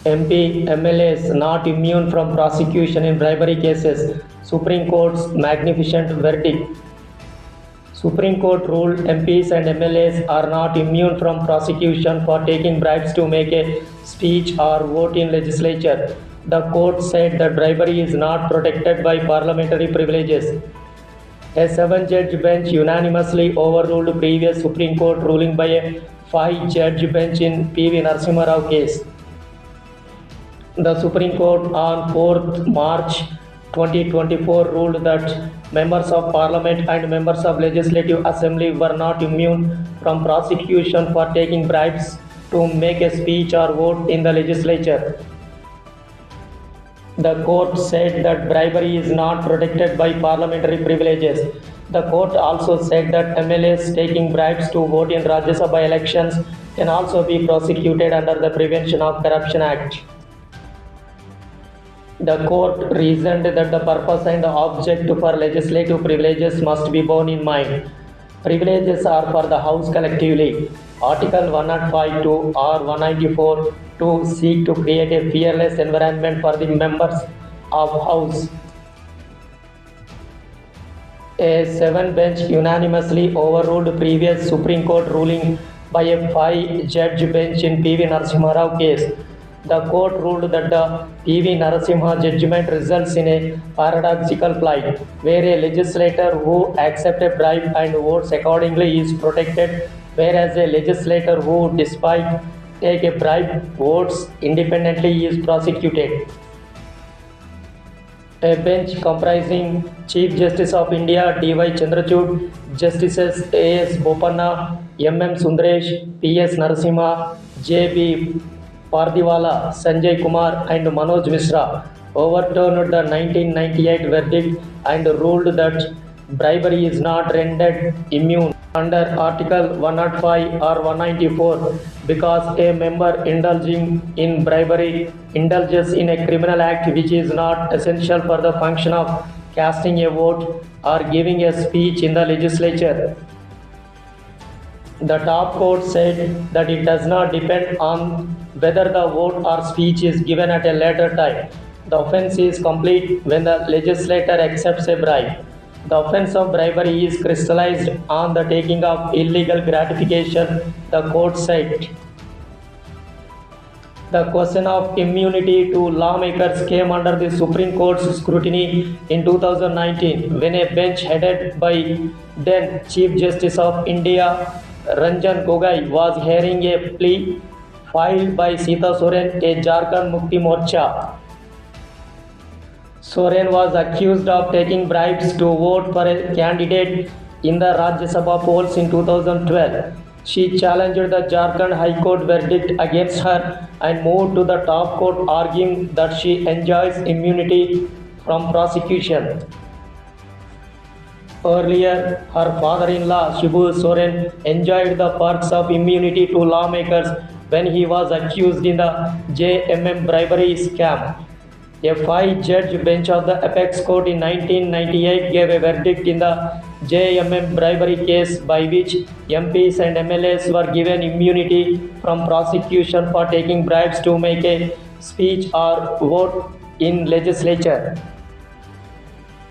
MP, MLAs not immune from prosecution in bribery cases. Supreme Court's magnificent verdict. Supreme Court ruled MPs and MLAs are not immune from prosecution for taking bribes to make a speech or vote in legislature. The court said that bribery is not protected by parliamentary privileges. A seven-judge bench unanimously overruled previous Supreme Court ruling by a five-judge bench in P.V. Narasimha Rao case. The Supreme Court on 4th March 2024 ruled that members of Parliament and members of Legislative Assembly were not immune from prosecution for taking bribes to make a speech or vote in the legislature. The court said that bribery is not protected by parliamentary privileges. The court also said that MLAs taking bribes to vote in Rajya Sabha elections can also be prosecuted under the Prevention of Corruption Act. The court reasoned that the purpose and object for legislative privileges must be borne in mind. Privileges are for the House collectively. Article 105 or 194 to seek to create a fearless environment for the members of House. A seven-bench unanimously overruled previous Supreme Court ruling by a five-judge bench in P.V. Narasimha Rao case. The court ruled that the P.V. Narasimha judgment results in a paradoxical plight, where a legislator who accepts a bribe and votes accordingly is protected, whereas a legislator who, despite take a bribe, votes independently is prosecuted. A bench comprising Chief Justice of India D.Y. Chandrachud, Justices A.S. Bopanna, M.M. Sundaresh, P.S. Narasimha, J.B. Pardiwala, Sanjay Kumar and Manoj Mishra overturned the 1998 verdict and ruled that bribery is not rendered immune under Article 105 or 194 because a member indulging in bribery indulges in a criminal act which is not essential for the function of casting a vote or giving a speech in the legislature. The top court said that it does not depend on whether the vote or speech is given at a later time. The offence is complete when the legislator accepts a bribe. The offence of bribery is crystallized on the taking of illegal gratification, the court said. The question of immunity to lawmakers came under the Supreme Court's scrutiny in 2019 when a bench headed by then Chief Justice of India Ranjan Gogoi was hearing a plea filed by Sita Soren, a Jharkhand Mukti Morcha. Soren was accused of taking bribes to vote for a candidate in the Rajya Sabha polls in 2012. She challenged the Jharkhand High Court verdict against her and moved to the top court arguing that she enjoys immunity from prosecution. Earlier, her father-in-law Shibu Soren enjoyed the perks of immunity to lawmakers when he was accused in the JMM bribery scam. A five-judge bench of the Apex Court in 1998 gave a verdict in the JMM bribery case by which MPs and MLAs were given immunity from prosecution for taking bribes to make a speech or vote in legislature.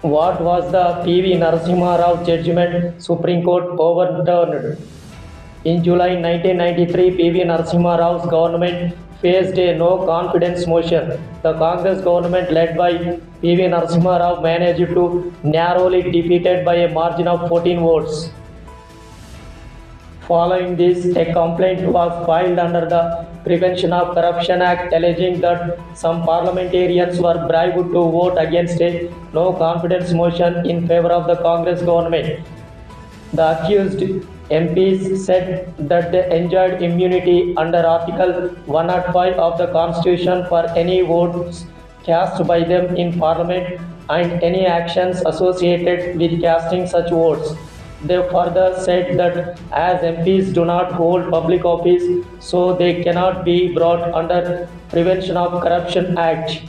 What was the P.V. Narasimha Rao judgment Supreme Court overturned? In July 1993, P.V. Narasimha Rao's government faced a no-confidence motion. The Congress government led by P.V. Narasimha Rao managed to narrowly defeated by a margin of 14 votes. Following this, a complaint was filed under the Prevention of Corruption Act alleging that some parliamentarians were bribed to vote against a no-confidence motion in favor of the Congress government. The accused MPs said that they enjoyed immunity under Article 105 of the Constitution for any votes cast by them in Parliament and any actions associated with casting such votes. They further said that as MPs do not hold public office, so they cannot be brought under Prevention of Corruption Act.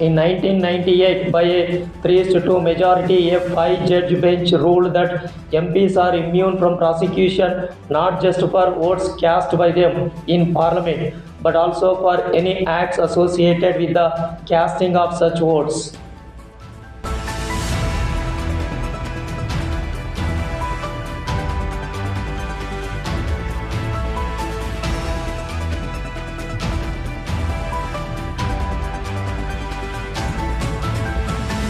In 1998, by a 3-2 majority, a 5-judge bench ruled that MPs are immune from prosecution not just for votes cast by them in Parliament, but also for any acts associated with the casting of such votes.